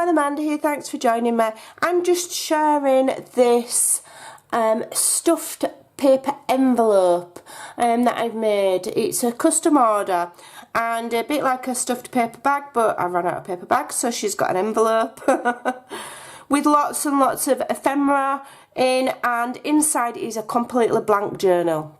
everyone, Amanda here, thanks for joining me. I'm just sharing this stuffed paper envelope that I've made. It's a custom order and a bit like a stuffed paper bag, but I ran out of paper bags, so she's got an envelope with lots and lots of ephemera in, and inside is a completely blank journal.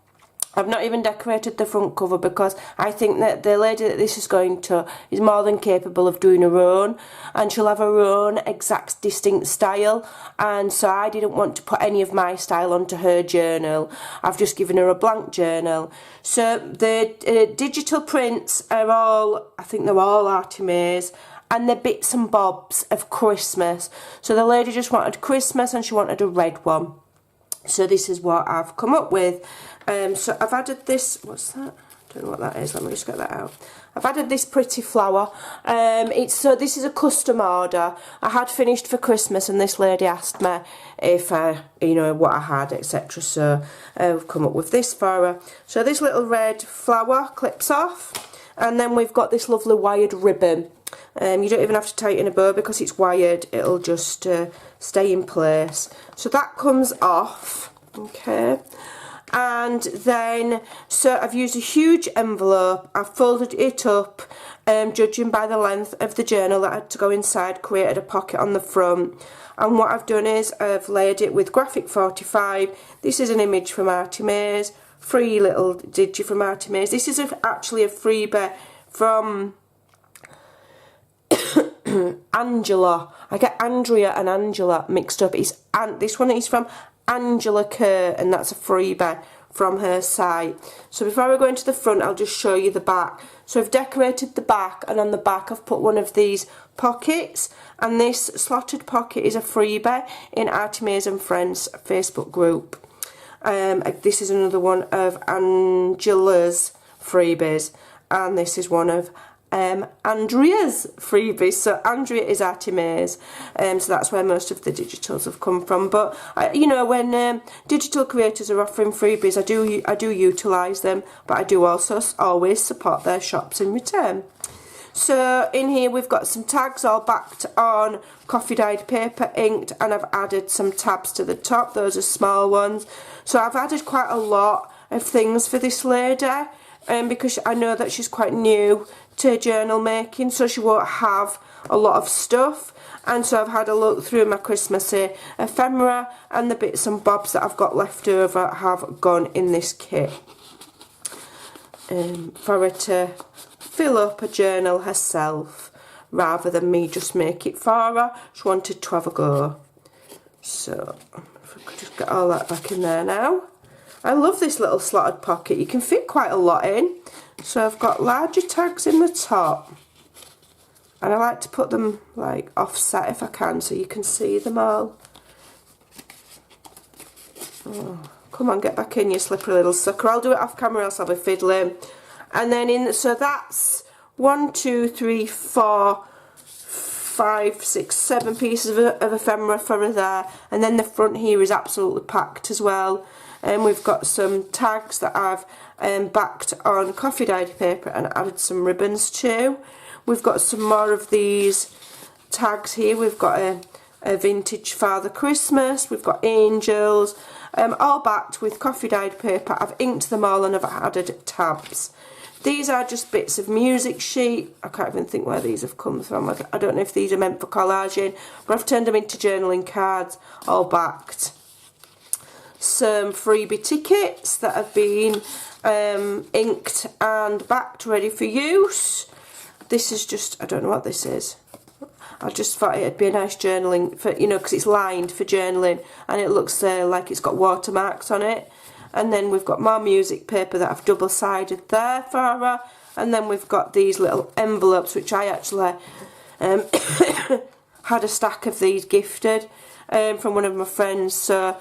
I've not even decorated the front cover because I think that the lady that this is going to is more than capable of doing her own, and she'll have her own exact distinct style, and so I didn't want to put any of my style onto her journal. I've just given her a blank journal. So the digital prints are all, I think they're all Artemis, and they're bits and bobs of Christmas. So the lady just wanted Christmas and she wanted a red one. So this is what I've come up with. So I've added this, what's that? I don't know what that is, let me just get that out. I've added this pretty flower. So this is a custom order. I had finished for Christmas and this lady asked me if you know, what I had, etc. So I've come up with this for her. So this little red flower clips off, and then we've got this lovely wired ribbon. You don't even have to tie it in a bow because it's wired, it'll just stay in place. So that comes off, okay. And then, so I've used a huge envelope, I've folded it up, judging by the length of the journal that had to go inside, created a pocket on the front. And what I've done is I've layered it with graphic 45. This is an image from Artemis, free little digi from Artemis. This is actually a freebie from Angela. I get Andrea and Angela mixed up. This one is from Angela Kerr, and that's a freebie from her site. So before I go into the front, I'll just show you the back. So I've decorated the back, and on the back I've put one of these pockets, and this slotted pocket is a freebie in Artemis and Friends Facebook group. This is another one of Angela's freebies, and this is one of Andrea's freebies. So Andrea is Artemis, so that's where most of the digitals have come from. But you know, when digital creators are offering freebies, I do utilise them, but I do also always support their shops in return. So in here we've got some tags all backed on coffee dyed paper, inked, and I've added some tabs to the top. Those are small ones. So I've added quite a lot of things for this lady, because I know that she's quite new to journal making, so she won't have a lot of stuff. And so I've had a look through my Christmassy ephemera, and the bits and bobs that I've got left over have gone in this kit for her to fill up a journal herself rather than me just make it for her. She wanted to have a go. So if I could just get all that back in there now. I love this little slotted pocket, you can fit quite a lot in. So I've got larger tags in the top, and I like to put them like offset if I can, so you can see them all. Oh, come on, get back in, you slippery little sucker. I'll do it off camera, else I'll be fiddling. And then so that's 1, 2, 3, 4, 5, 6, 7 pieces of ephemera for her there, and then the front here is absolutely packed as well. And we've got some tags that I've backed on coffee dyed paper and added some ribbons to. We've got some more of these tags here. We've got a vintage Father Christmas, we've got angels, all backed with coffee dyed paper. I've inked them all and I've added tabs. These are just bits of music sheet. I can't even think where these have come from. I don't know if these are meant for collaging, but I've turned them into journaling cards, all backed. Some freebie tickets that have been inked and backed, ready for use. This is just, I don't know what this is. I just thought it'd be a nice journaling for, you know, because it's lined for journaling, and it looks like it's got watermarks on it. And then we've got more music paper that I've double-sided there for her. And then we've got these little envelopes, which I actually had a stack of these gifted from one of my friends. So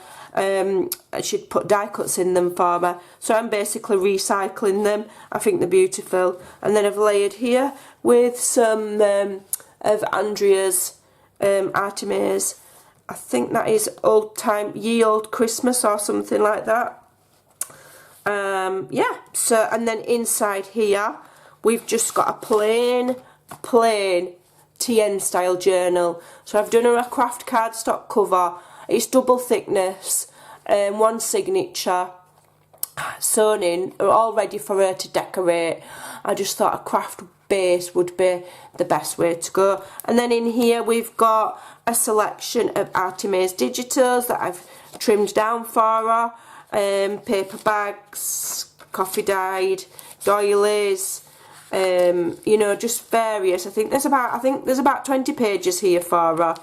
she'd put die cuts in them for me, so I'm basically recycling them. I think they're beautiful. And then I've layered here with some of Andrea's Artemis. I think that is old time, ye old Christmas or something like that. Yeah, so, and then inside here we've just got a plain TN style journal. So I've done her a craft cardstock cover. It's double thickness, one signature, sewn in, all ready for her to decorate. I just thought a craft base would be the best way to go. And then in here we've got a selection of Artimaze Digitals that I've trimmed down for her, paper bags, coffee dyed, doilies, you know, just various. I think there's about 20 pages here for her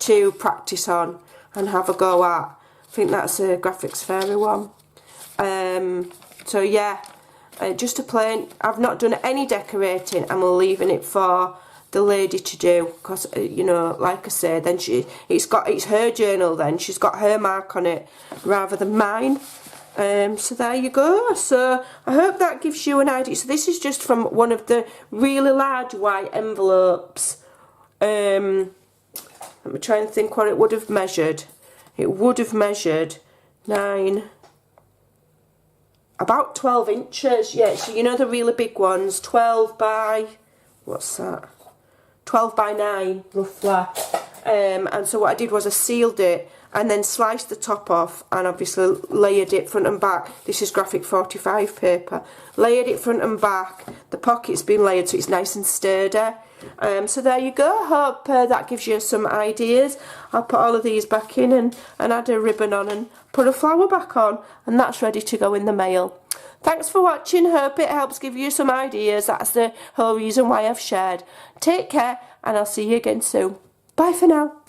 to practice on and have a go at. I think that's a Graphics Fairy one. So yeah, just a plain. I've not done any decorating. I'm leaving it for the lady to do, because you know, like I say, then it's her journal. Then she's got her mark on it rather than mine. So there you go. So I hope that gives you an idea. So this is just from one of the really large white envelopes. Let me try and think what it would have measured. It would have measured about 12 inches. Yeah, so you know the really big ones, 12 by, what's that? 12 by 9 roughly. And so what I did was I sealed it and then sliced the top off and obviously layered it front and back. This is graphic 45 paper. Layered it front and back. The pocket's been layered so it's nice and sturdy. So there you go. Hope that gives you some ideas. I'll put all of these back in and add a ribbon on and put a flower back on, and that's ready to go in the mail. Thanks for watching. Hope it helps give you some ideas. That's the whole reason why I've shared. Take care and I'll see you again soon. Bye for now.